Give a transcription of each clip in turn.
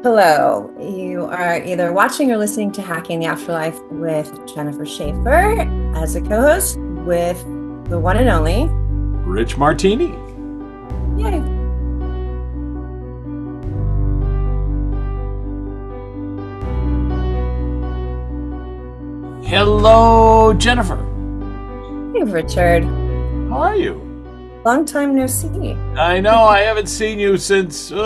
Hello, you are either watching or listening to Hacking the Afterlife with Jennifer Shaffer as a co-host with the one and only. Rich Martini. Yay. Hello, Jennifer. Hey, Richard. How are you? Long time no see. I know I haven't seen you since 2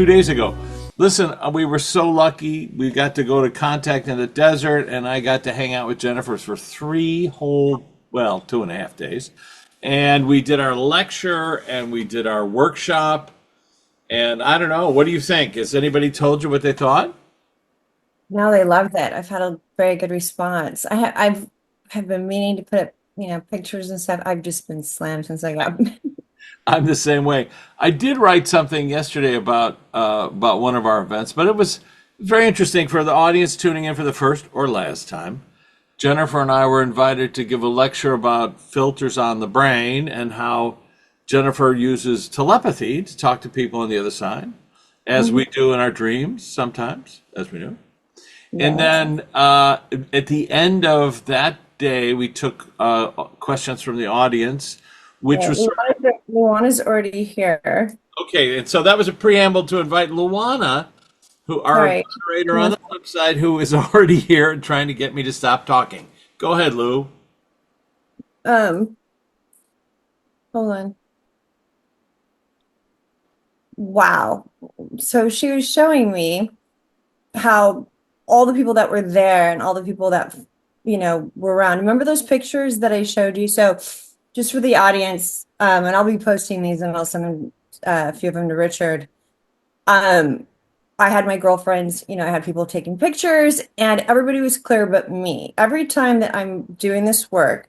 days ago. Listen, we were so lucky. We got to go to Contact in the Desert, and I got to hang out with Jennifer for 2.5 days. And we did our lecture and we did our workshop. And I don't know, what do you think? Has anybody told you what they thought? Now they loved it. I've had a very good response. I've have been meaning to put up, pictures and stuff. I've just been slammed since I got. I'm the same way. I did write something yesterday about one of our events, but it was very interesting for the audience tuning in for the first or last time. Jennifer and I were invited to give a lecture about filters on the brain and how Jennifer uses telepathy to talk to people on the other side, as we do in our dreams sometimes, as we know. And Yes. then at the end of that day, we took questions from the audience, which Yeah, was Luana's already here. okay, and so that was a preamble to invite Luana, who our Sorry. moderator on the flip side, who is already here and trying to get me to stop talking. Go ahead, Lou. Um, Hold on. Wow. So she was showing me how all the people that were there and all the people that, were around. Remember those pictures that I showed you? So just for the audience, and I'll be posting these and I'll send them, a few of them to Richard. Um, I had my girlfriends, I had people taking pictures and everybody was clear but me. Every time that I'm doing this work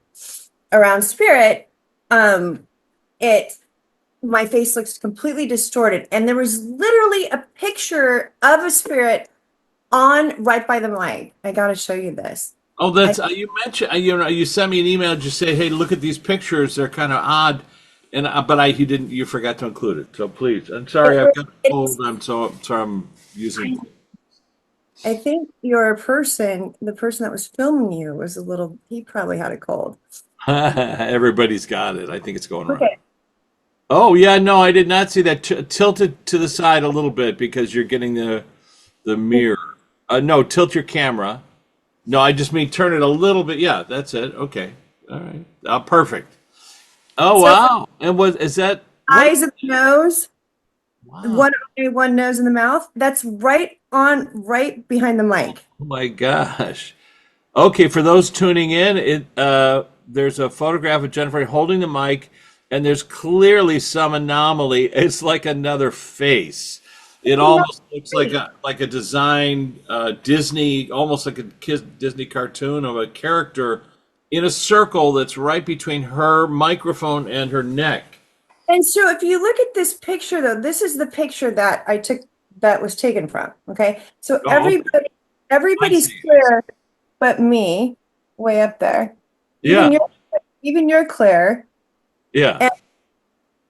around spirit, it my face looks completely distorted. And there was literally a picture of a spirit on right by the mic. I got to show you this. Oh, I, that's you mentioned. You sent me an email. Just say, hey, look at these pictures. They're kind of odd, and but you didn't. You forgot to include it. So please, I'm sorry. I've got a cold. it's, I'm so sorry. I'm using. I think the person that was filming you was he probably had a cold. Everybody's got it. I think it's going around. Okay. Oh yeah, no, I did not see that. Tilt it to the side a little bit because you're getting the mirror. No, tilt your camera. No, I just mean turn it a little bit. Yeah, that's it. Okay, all right, perfect. Oh So wow, and what is that? What? eyes and nose, Wow, one nose in the mouth. That's right behind the mic. oh my gosh. Okay, for those tuning in, there's a photograph of Jennifer holding the mic, and there's clearly some anomaly. It's like another face. It almost looks like a design Disney, almost like a Disney cartoon of a character in a circle that's right between her microphone and her neck. And so if you look at this picture though, this is the picture that I took that was taken from. Okay. So Oh, okay. I everybody's see. clear but me way up there. Yeah, Even you're even you're clear. yeah. And,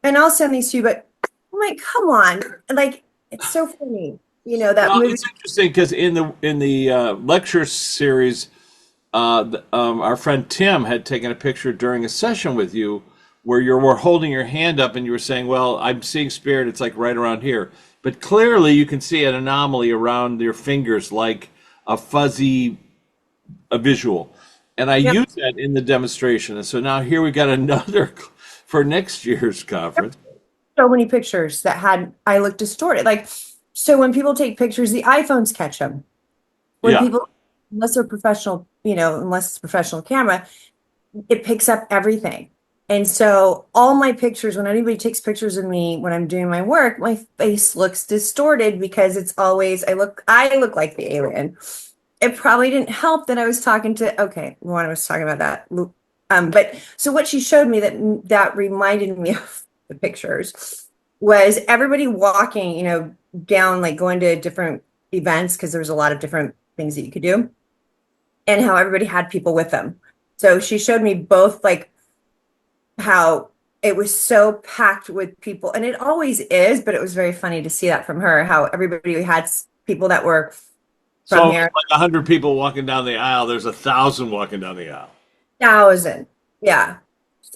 and I'll send these to you, but I'm like, come on. Like it's so funny. That Well, movie. it's interesting because in the lecture series, our friend Tim had taken a picture during a session with you where you were holding your hand up and you were saying, "Well, I'm seeing spirit. It's like right around here." But clearly, you can see an anomaly around your fingers, like a fuzzy a visual. And I Yep. use that in the demonstration. And so now here we got another for next year's conference. So many pictures that had I look distorted. Like so when people take pictures, the iPhones catch them. When Yeah. people unless they're professional, unless it's a professional camera, it picks up everything. And so all my pictures, when anybody takes pictures of me when I'm doing my work, my face looks distorted because it's always I look like the alien. It probably didn't help that I was talking to when I was talking about that. But so what she showed me that reminded me of the pictures was everybody walking, down like going to different events because there was a lot of different things that you could do and how everybody had people with them. So she showed me both like how it was so packed with people, and it always is, but it was very funny to see that from her, how everybody had people that were from So here. like 100 people walking down the aisle, there's 1,000 walking down the aisle. Thousand. Yeah.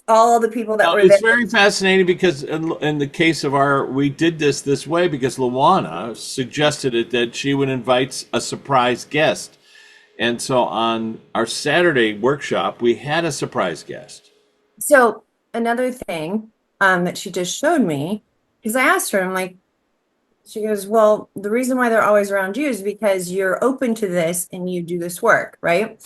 All the people that Now, were it's there. very fascinating because in the case of we did this way because Luana suggested it that she would invite a surprise guest. And so on our Saturday workshop, we had a surprise guest. So another thing that she just showed me, because I asked her, I'm like, she goes, well, the reason why they're always around you is because you're open to this and you do this work, right?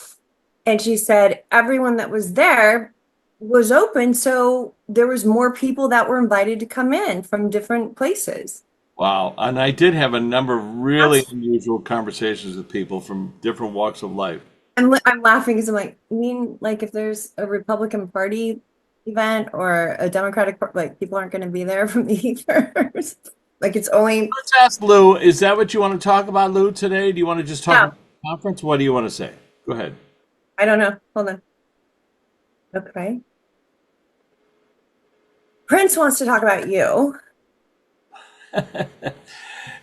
And she said everyone that was there was open, so there was more people that were invited to come in from different places. Wow. And I did have a number of really That's unusual conversations with people from different walks of life. I'm laughing because I'm like, you mean like if there's a Republican Party event or a Democratic like people aren't going to be there from the ethers? Like it's only Let's ask Lou, is that what you want to talk about, Lou, today? Do you want to just talk yeah, about the conference? What do you want to say? Go ahead. I don't know. Hold on. Okay. Prince wants to talk about you.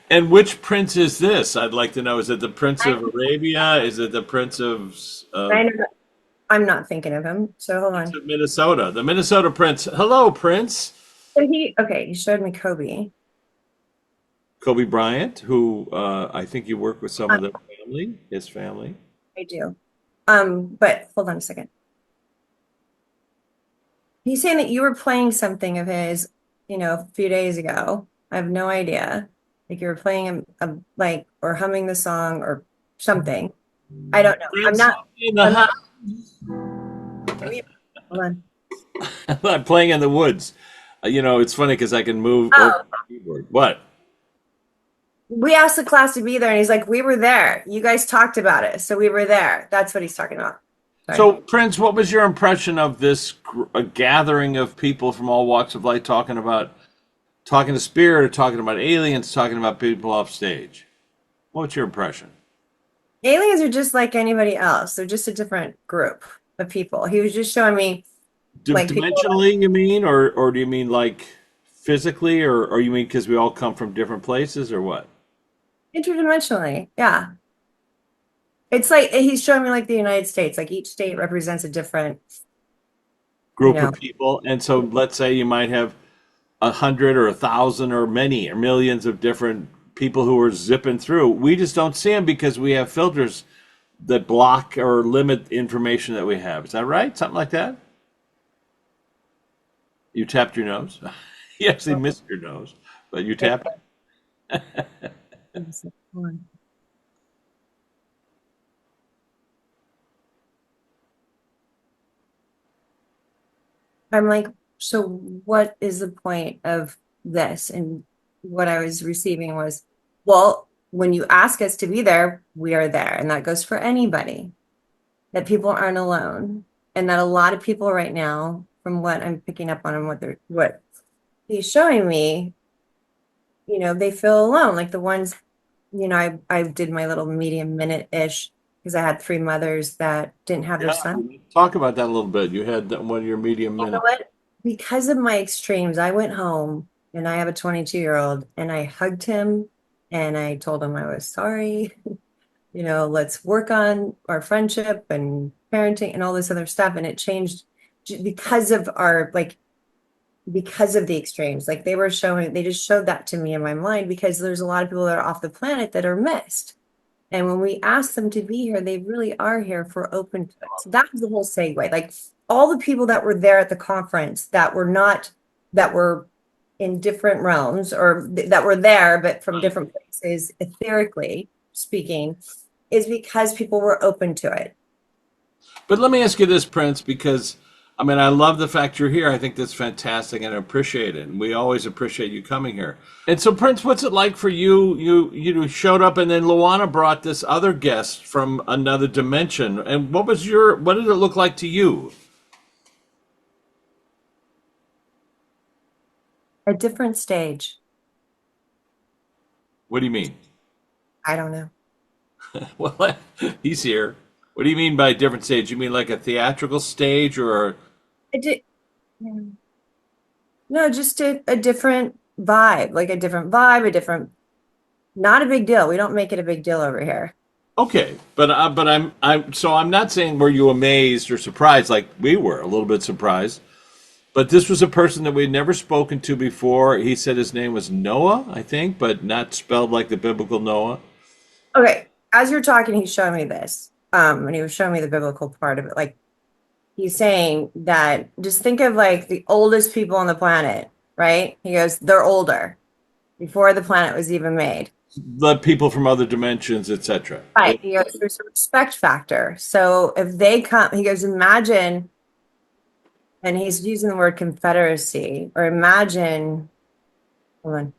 And which prince is this? I'd like to know. Is it the Prince I, of Arabia? Is it the Prince I know I'm not thinking of him. So hold on. of Minnesota? The Minnesota Prince. Hello, Prince. So he showed me Kobe. Kobe Bryant, who I think you work with some of the family, his family. I do. But hold on a second. He's saying that you were playing something of his, a few days ago. I have no idea. Like you were playing like or humming the song or something. I don't know. I'm Prince not. in the I'm house. not. Hold on. I'm playing in the woods. It's funny because I can move over Oh, the keyboard. What? we asked the class to be there, and he's like, "We were there. You guys talked about it, so we were there." That's what he's talking about. Sorry. So, Prince, what was your impression of this gathering of people from all walks of life talking to spirit, or talking about aliens, talking about people off stage? What's your impression? Aliens are just like anybody else. They're just a different group of people. He was just showing me like people Dimensionally, you mean, or do you mean like physically, or you mean because we all come from different places, or what? interdimensionally. Yeah. It's like he's showing me like the United States, like each state represents a different, you Group know, of people, and so let's say you might have 100 or 1,000 or many or millions of different people who are zipping through. We just don't see them because we have filters that block or limit information that we have. Is that right? Something like that? You tapped your nose. You actually missed your nose, but you tapped it. I'm like, so what is the point of this? And what I was receiving was, well, when you ask us to be there, we are there. And that goes for anybody, that people aren't alone. And that a lot of people right now, from what I'm picking up on and what he's showing me, they feel alone. Like the ones, I did my little medium minute-ish because I had three mothers that didn't have their Yeah, son. talk about that a little bit. You had one of your medium You know minutes. what? Because of my extremes, I went home and I have a 22-year-old and I hugged him and I told him I was sorry. Let's work on our friendship and parenting and all this other stuff. And it changed because of because of the extremes. Like they just showed that to me in my mind because there's a lot of people that are off the planet that are missed. And when we ask them to be here, they really are here for open to it. So that was the whole segue. Like all the people that were there at the conference that were not, that were in different realms or that were there, but from different places, etherically speaking, is because people were open to it. But let me ask you this, Prince, because I mean, I love the fact you're here. I think that's fantastic and I appreciate it. And we always appreciate you coming here. And so, Prince, what's it like for you? You showed up, and then Luana brought this other guest from another dimension. And what did it look like to you? A different stage. What do you mean? I don't know. Well, he's here. What do you mean by different stage? You mean like a theatrical stage or I did. No, just a different vibe, like a different vibe, a different, not a big deal. We don't make it a big deal over here. Okay, but I'm not saying were you amazed or surprised like we were a little bit surprised, but this was a person that we'd never spoken to before. He said his name was Noah, I think, but not spelled like the biblical Noah. Okay, as you're talking, he's showing me this. And he was showing me the biblical part of it. Like he's saying that just think of like the oldest people on the planet, right? He goes, they're older before the planet was even made. The people from other dimensions, etc. Right. He goes, there's a respect factor. So if they come, he goes, imagine, and he's using the word confederacy, or imagine, hold on.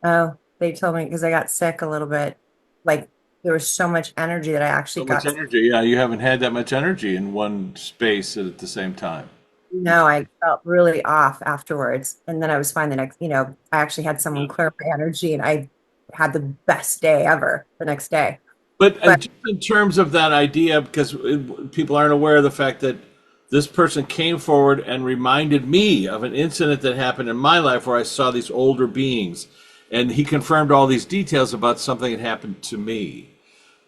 Oh, they told me because I got sick a little bit. Like there was so much energy that I actually So much got, energy. Yeah, you haven't had that much energy in one space at the same time. no, I felt really off afterwards. And then I was fine the next, I actually had someone clear my energy and I had the best day ever the next day. But But just in terms of that idea, because people aren't aware of the fact that this person came forward and reminded me of an incident that happened in my life where I saw these older beings, and he confirmed all these details about something that happened to me.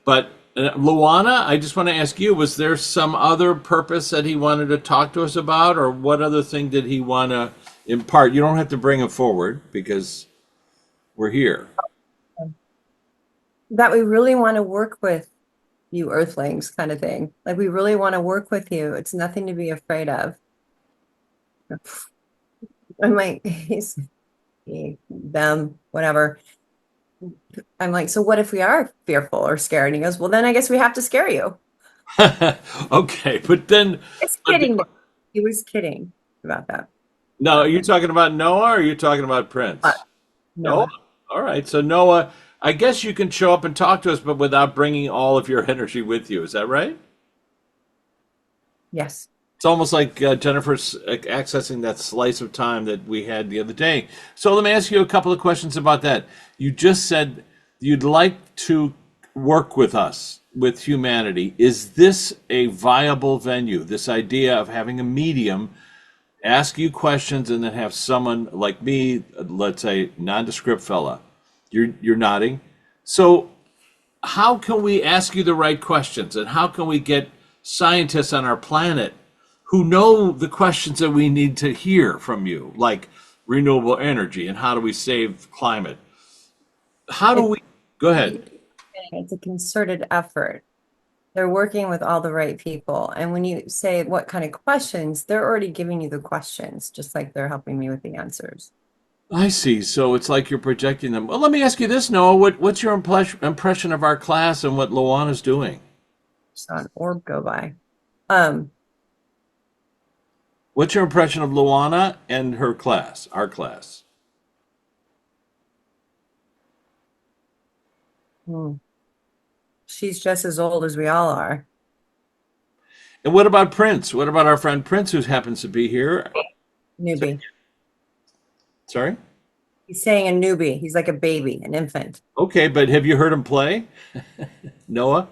But Luana, I just want to ask you: was there some other purpose that he wanted to talk to us about, or what other thing did he want to impart? You don't have to bring him forward because we're here. that we really want to work with you earthlings kind of thing. Like we really want to work with you. It's nothing to be afraid of. I'm like, he's them, whatever. I'm like, so what if we are fearful or scared? And he goes, well, then I guess we have to scare you. Okay, but then, It's but kidding. He was kidding about that. no, are you talking about Noah or are you talking about But Prince? Noah? Noah, All right. So, Noah, I guess you can show up and talk to us, but without bringing all of your energy with you. Is that right? yes. It's almost like Jennifer's accessing that slice of time that we had the other day. So, let me ask you a couple of questions about that. You just said you'd like to work with us, with humanity. Is this a viable venue? This idea of having a medium ask you questions and then have someone like me, let's say nondescript fella, you're nodding. So how can we ask you the right questions and how can we get scientists on our planet who know the questions that we need to hear from you, like renewable energy and how do we save climate? How do It's, we go ahead? it's a concerted effort. They're working with all the right people. And when you say what kind of questions, they're already giving you the questions, just like they're helping me with the answers. I see. So it's like you're projecting them. Well, let me ask you this, Noah. What's your impression of our class and what Luana's doing? Saw an orb go by. Um, What's your impression of Luana and her class, our class? hmm, she's just as old as we all are. And what about Prince? What about our friend Prince, who happens to be here? Newbie. Sorry? He's saying a newbie. He's like a baby, an infant. Okay, but have you heard him play? Noah?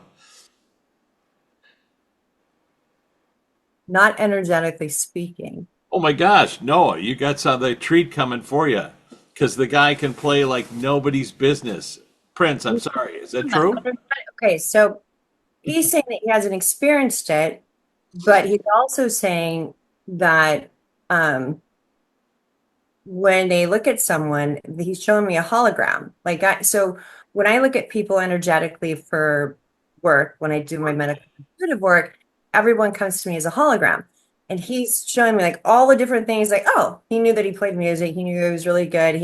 Not energetically speaking. Oh my gosh, Noah, you got some the treat coming for you. Because the guy can play like nobody's business. Prince, I'm sorry. Is that true? Okay, so he's saying that he hasn't experienced it, but he's also saying that when they look at someone, he's showing me a hologram. So when I look at people energetically for work, when I do my medical intuitive work, everyone comes to me as a hologram. And he's showing me like all the different things, like, oh, he knew that he played music, he knew he was really good.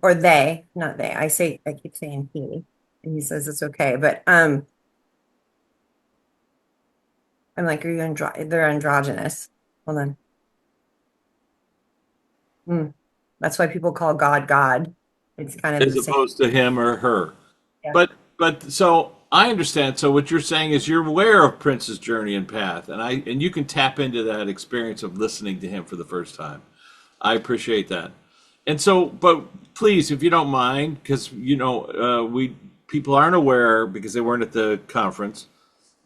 Or they, not they. I keep saying he, and he says it's okay. But I'm like, are you they're androgynous. Hold on. Hmm. That's why people call God God. It's kind of As the same. opposed to him or her. Yeah. But so I understand. So what you're saying is you're aware of Prince's journey and path, and you can tap into that experience of listening to him for the first time. I appreciate that. And so, but please, if you don't mind, because we people aren't aware because they weren't at the conference.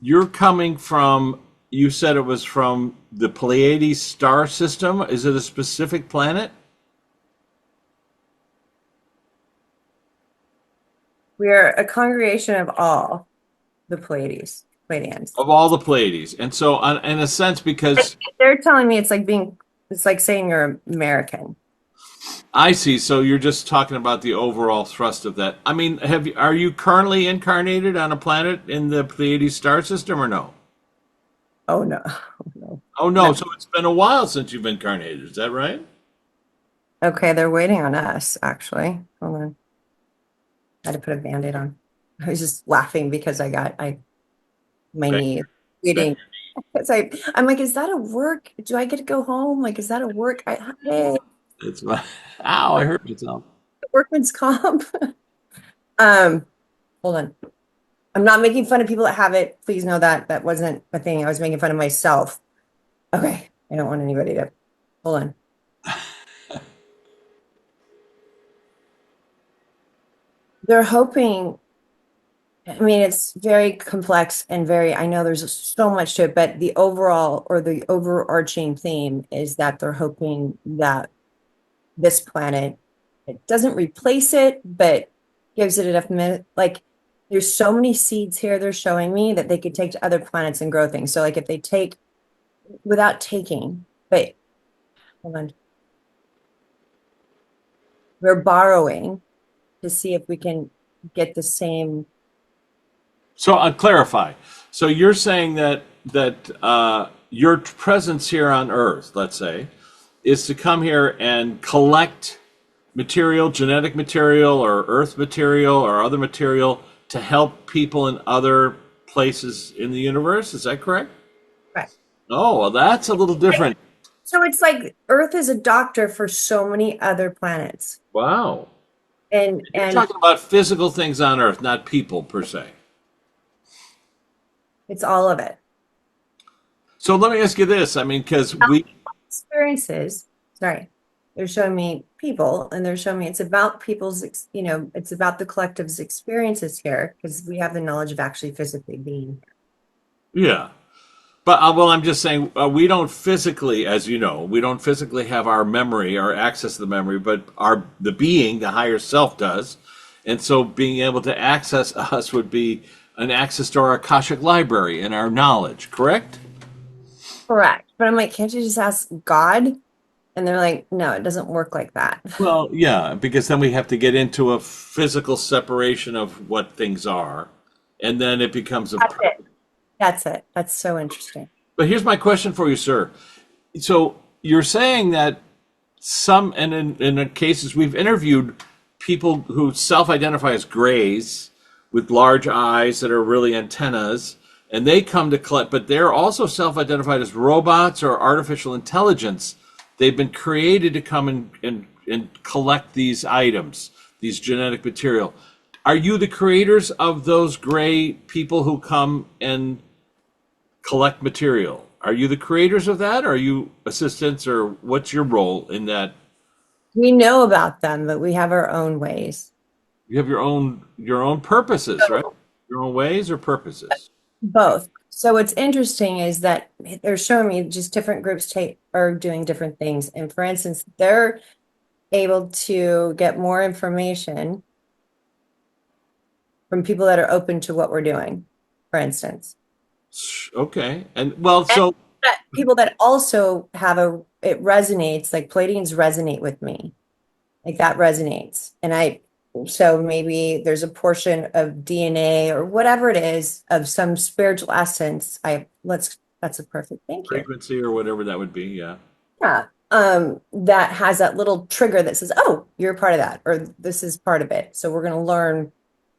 You're coming from you said it was from the Pleiades star system. Is it a specific planet? We are a congregation of all the Pleiadians. Of all the Pleiades. And so, in a sense, Like, because they're telling me it's like saying you're American. I see, so you're just talking about the overall thrust of that. I mean, are you currently incarnated on a planet in the Pleiades star system or no? Oh no, no, Oh, no. no. So it's been a while since you've incarnated. Is that right? Okay, they're waiting on us, actually. Hold on. I had to put a Band-Aid on. I was just laughing because I my Bang, knee is bang. bleeding. It's like I'm like, is that a work? Do I get to go home? Like, is that a work? Hey, It's my, ow, I hurt myself. workman's comp. Um, hold on. I'm not making fun of people that have it. Please know that that wasn't a thing. I was making fun of myself. Okay. I don't want anybody to hold on. They're hoping, I mean, it's very complex and very, I know there's so much to it, but the overall or the overarching theme is that they're hoping that this planet, it doesn't replace it, but gives it enough like there's so many seeds here they're showing me that they could take to other planets and grow things. So like if they take without taking, but hold on, we're borrowing to see if we can get the same. So I'll clarify. So you're saying that your presence here on Earth, let's say, is to come here and collect material, genetic material, or Earth material, or other material to help people in other places in the universe. Is that correct? Right. Oh, well, that's a little different. So it's like Earth is a doctor for so many other planets. Wow. You're And talking about physical things on Earth, not people per se. it's all of it. So let me ask you this. I mean, because we, Experiences, sorry, they're showing me people and they're showing me it's about it's about the collective's experiences here because we have the knowledge of actually physically being yeah. But well, I'm just saying we don't physically, as you know, we don't physically have our memory, our access to the memory, but the being, the higher self, does, and so being able to access us would be an access to our Akashic library and our knowledge. Correct? correct. But I'm like, can't you just ask God? And they're like, no, it doesn't work like that. Well, yeah, because then we have to get into a physical separation of what things are, and then it becomes a. That's it. That's it. That's so interesting. But here's my question for you, sir. So you're saying that and in the cases we've interviewed people who self-identify as grays with large eyes that are really antennas, and they come to collect, but they're also self-identified as robots or artificial intelligence. They've been created to come and collect these items, these genetic material. Are you the creators of those gray people who come and collect material? Are you the creators of that? Or are you assistants, or what's your role in that? We know about them, but we have our own ways. You have your own purposes, right? Your own ways or purposes. Both. So what's interesting is that they're showing me just different groups are doing different things. And for instance, they're able to get more information from people that are open to what we're doing, for instance. Okay. And well, And so people that also it resonates, like Pleiadians resonate with me. Like that resonates. So maybe there's a portion of DNA or whatever it is of some spiritual essence. That's a perfect, thank you. frequency or whatever that would be, yeah. Yeah. That has that little trigger that says, oh, you're a part of that, or this is part of it. So we're going to learn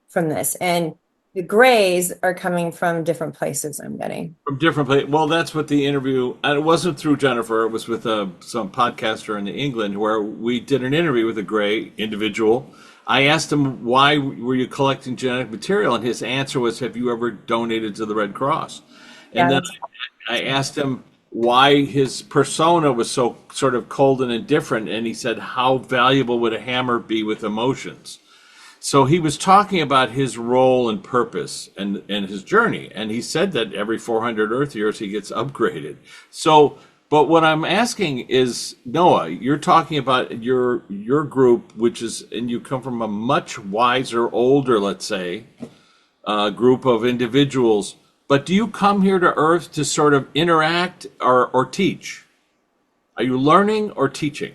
from this. And the grays are coming from different places, I'm getting. From different places. Well, that's what the interview, and it wasn't through Jennifer, it was with some podcaster in England where we did an interview with a gray individual. I asked him, why were you collecting genetic material? And his answer was, have you ever donated to the Red Cross? And Yeah, then that's I asked him why his persona was so sort of cold and indifferent. And he said, how valuable would a hammer be with emotions? So he was talking about his role and purpose and his journey, and he said that every 400 Earth years he gets upgraded. So, but what I'm asking is, Noah, you're talking about your group, which is, and you come from a much wiser, older, let's say, group of individuals. But do you come here to Earth to sort of interact or teach? Are you learning or teaching,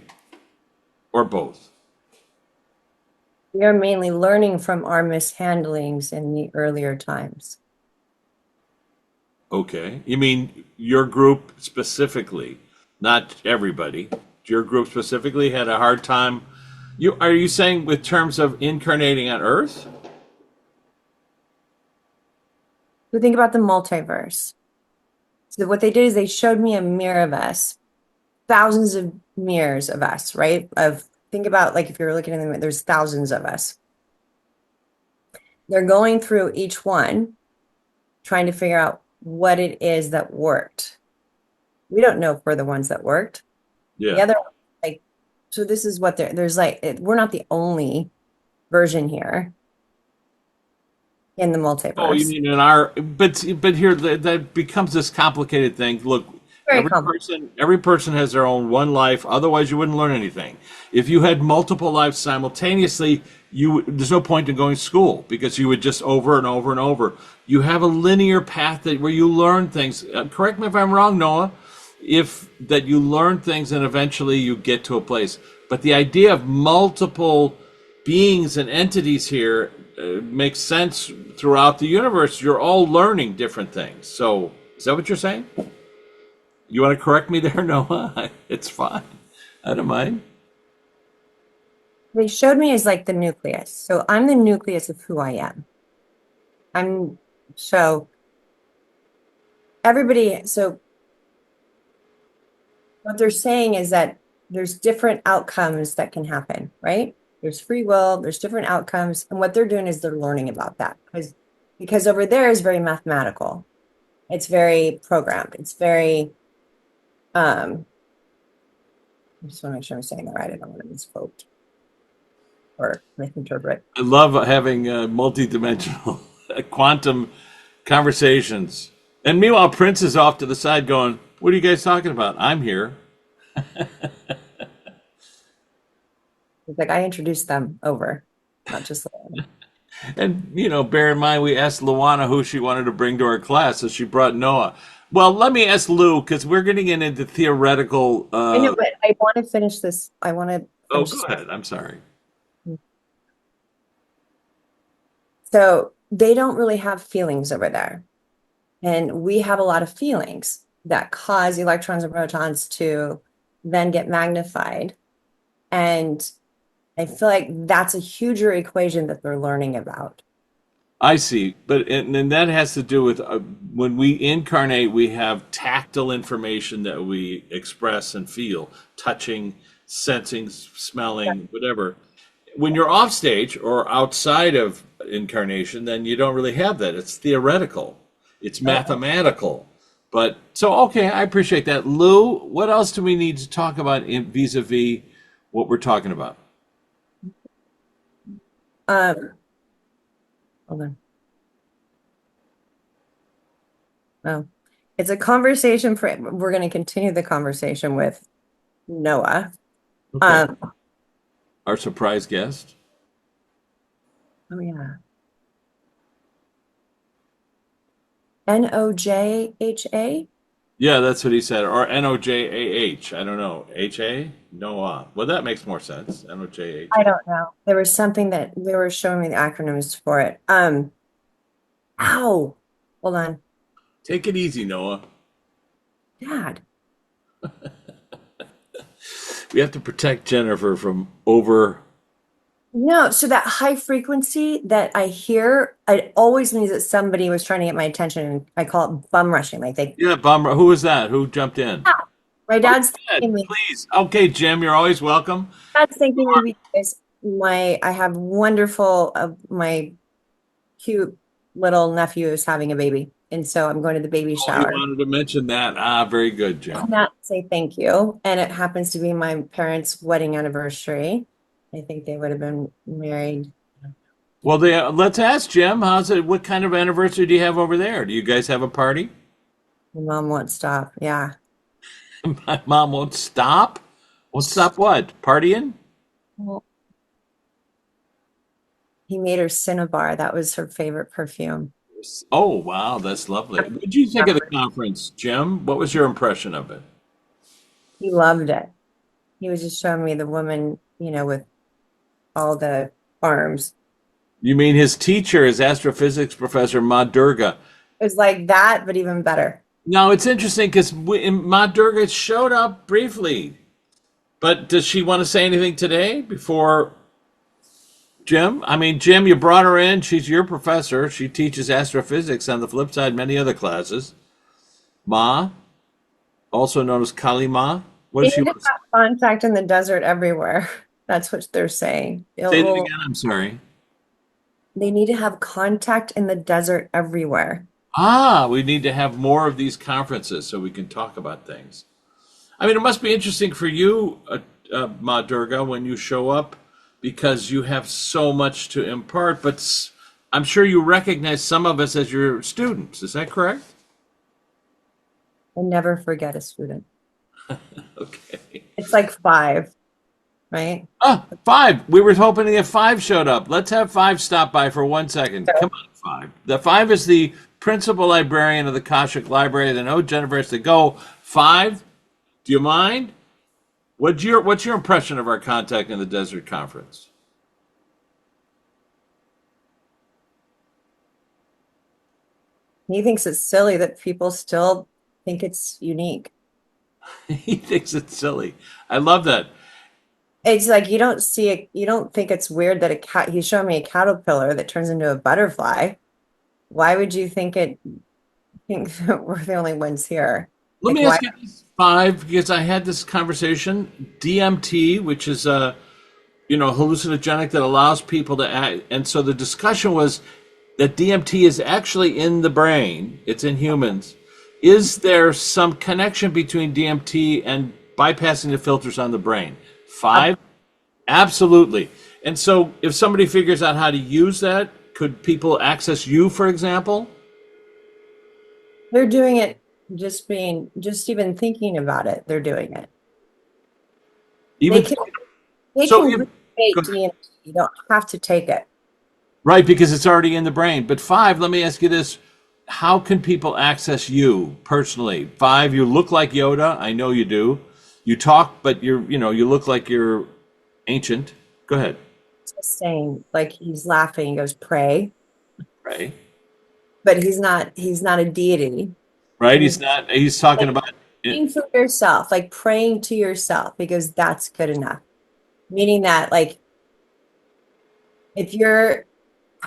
or both? We are mainly learning from our mishandlings in the earlier times. Okay. You mean your group specifically, not everybody. Your group specifically had a hard time. Are you saying with terms of incarnating on Earth? So think about the multiverse. So what they did is they showed me a mirror of us, thousands of mirrors of us, right? Of think about like if you're looking in the mirror, there's thousands of us. They're going through each one, trying to figure out what it is that worked. We don't know if we're the ones that worked. The Yeah. other, like, so this is what there's like, we're not the only version here in the Oh, you multiverse. mean in our, but here that becomes this complicated thing. Look, Very complicated. every person has their own one life. Otherwise, you wouldn't learn anything. If you had multiple lives simultaneously, there's no point in going to school because you would just over and over and over. You have a linear path where you learn things. Correct me if I'm wrong, Noah. If that you learn things and eventually you get to a place. But the idea of multiple beings and entities here makes sense throughout the universe. You're all learning different things. So, is that what you're saying? You want to correct me there, Noah? It's fine. I don't mind. They showed me as like the nucleus. So I'm the nucleus of who I am. I'm so everybody, so what they're saying is that there's different outcomes that can happen, right? There's free will, there's different outcomes. And what they're doing is they're learning about that because over there is very mathematical. It's very programmed. It's very I just want to make sure I'm saying that right. I don't want to misquote or misinterpret. I love having multi-dimensional quantum conversations. And meanwhile, Prince is off to the side going, "What are you guys talking about? I'm here." It's like I introduced them over, not just And bear in mind, we asked Luana who she wanted to bring to our class, so she brought Noah. Well, let me ask Lou because we're getting into theoretical. I know, but I want to finish this. I want to Oh, finish go this. ahead. I'm sorry. So they don't really have feelings over there. And we have a lot of feelings that cause electrons and protons to then get magnified. And I feel like that's a huger equation that they're learning about. I see, but and that has to do with when we incarnate, we have tactile information that we express and feel, touching, sensing, Yeah. smelling, whatever. When you're off stage or outside of incarnation, then you don't really have that. It's theoretical, it's mathematical. But so, okay, I appreciate that. Lou, what else do we need to talk about vis-a-vis what we're talking about? Um, hold on. Oh, it's a conversation we're going to continue the conversation with Noah. Okay. Um, Our surprise guest. oh yeah. Nojah. Yeah, that's what he said. Or Nojah. I don't know. HA? Noah. Well, that makes more sense. Nojah. I don't know. There was something that they were showing me the acronyms for it. Ow. Hold on. Take it easy, Noah. Dad. We have to protect Jennifer from over. No, so that high frequency that I hear, it always means that somebody was trying to get my attention, and I call it bum rushing. Like Yeah, bummer. Who was that? Who jumped in? my Oh, dad's go ahead, thanking me. please. Okay, Jim, you're always welcome. Dad's thanking me because I have wonderful my cute little nephew is having a baby, and so I'm going to the baby Oh, he shower. wanted to mention that. Ah, very good, Jim. Not say thank you, and it happens to be my parents' wedding anniversary. I think they would have been married Well, let's ask Jim. How's it? What kind of anniversary do you have over there? Do you guys have a party? My mom won't stop. Yeah. My mom won't stop. Won't stop what? Partying? Well, he made her Cinnabar. That was her favorite perfume. Oh, wow, that's lovely. What did you think of the conference, Jim? What was your impression of it? He loved it. He was just showing me the woman, with all the arms. You mean his teacher, his astrophysics professor, Ma Durga? It was like that, but even better. Now, it's interesting because Ma Durga showed up briefly, but does she want to say anything today before Jim? I mean, Jim, you brought her in. She's your professor. She teaches astrophysics on the Flipside, many other classes. Ma, also known as Kali Ma. What They does she need to want to say? have contact in the desert everywhere. That's what they're saying. Say that again. I'm sorry. They need to have contact in the desert everywhere. Ah, we need to have more of these conferences so we can talk about things. I mean, it must be interesting for you, Ma Durga, when you show up because you have so much to impart, but I'm sure you recognize some of us as your students. Is that correct? I never forget a student. Okay. It's like five, right? Ah, five. We were hoping to get five showed up. Let's have five stop by for 1 second. Come on, five. The five is the principal librarian of the Kashik Library. I know Jennifer has to go. Five, do you mind? What's your impression of our contact in the Desert Conference? He thinks it's silly that people still think it's unique. He thinks it's silly. I love that. It's like you don't see it, you don't think it's weird that he's showing me a caterpillar that turns into a butterfly. Why would you think that we're the only ones here? Let Like me why ask you this, five, because I had this conversation. DMT, which is a hallucinogenic that allows people to act, and so the discussion was that DMT is actually in the brain. It's in humans. Is there some connection between DMT and bypassing the filters on the brain? Five, absolutely. And so, if somebody figures out how to use that, could people access you, for example? they're doing it just even thinking about it, they're doing it. They Even can they so, can if, go recreate ahead. DMT. You don't have to take it. Right, because it's already in the brain. But five, let me ask you this. How can people access you personally? Five, you look like Yoda. I know you do. You talk, but you look like you're ancient. Go ahead. Just saying, like he's laughing, he goes, pray. Right. But he's not a deity. Right. He's He's talking like about it. praying for yourself, like praying to yourself, because that's good enough. Meaning that, like, if you're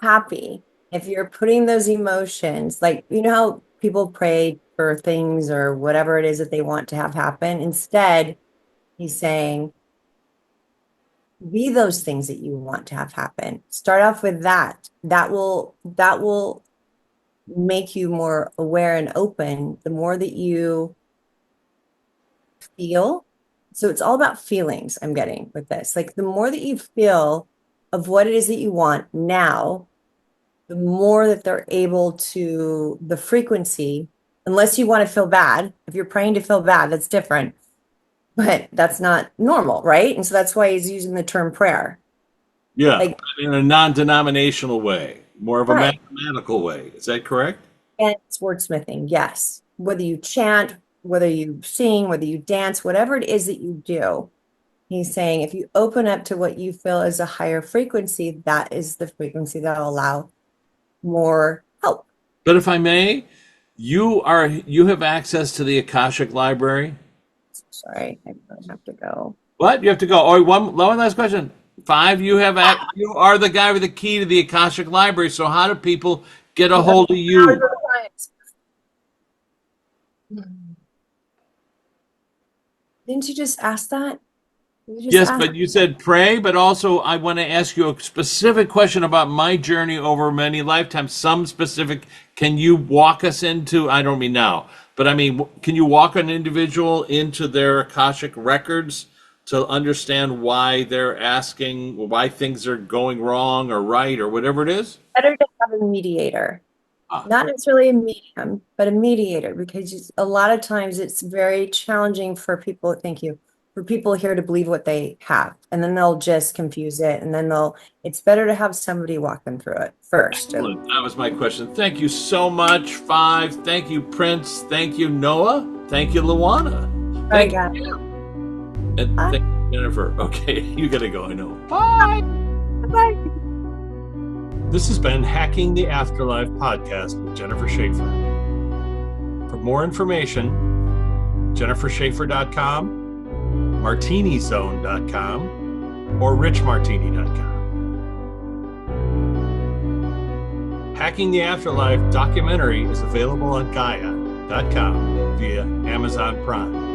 happy, if you're putting those emotions, like, how people pray for things or whatever it is that they want to have happen, instead, he's saying, be those things that you want to have happen. Start off with that. That will make you more aware and open the more that you feel. So it's all about feelings I'm getting with this. Like the more that you feel of what it is that you want now, the more that they're able to, the frequency, unless you want to feel bad. If you're praying to feel bad, that's different, but that's not normal, right? And so that's why he's using the term prayer. Yeah, Like, in a non-denominational way, more of a right. mathematical way. Is that correct? And it's wordsmithing, yes. Whether you chant, whether you sing, whether you dance, whatever it is that you do, he's saying if you open up to what you feel is a higher frequency, that is the frequency that will allow more help. But if I may, you have access to the Akashic Library. Sorry, I really have to go. What? You have to go. Oh, one last question. Five, you are the guy with the key to the Akashic Library. So how do people get a hold of you? Didn't you just ask that? You just Yes, asked. but you said pray, but also I want to ask you a specific question about my journey over many lifetimes. Some specific, can you walk us into, I don't mean now, but I mean, can you walk an individual into their Akashic records to understand why they're asking, why things are going wrong or right or whatever it is? Better to have a mediator. Ah, Not necessarily a medium, but a mediator, because a lot of times it's very challenging for people, thank you, for people here to believe what they have. And then they'll just confuse it. And then it's better to have somebody walk them through it first. All excellent. That was my question. Thank you so much, Five. Thank you, Prince. Thank you, Noah. Thank you, Luana. right, Thank guys. you. And Bye. thank you, Jennifer. Okay, you gotta go, I know. Bye. This has been Hacking the Afterlife podcast with Jennifer Shaffer. For more information, jennifershaffer.com, martinizone.com, or richmartini.com. Hacking the Afterlife documentary is available on Gaia.com via Amazon Prime.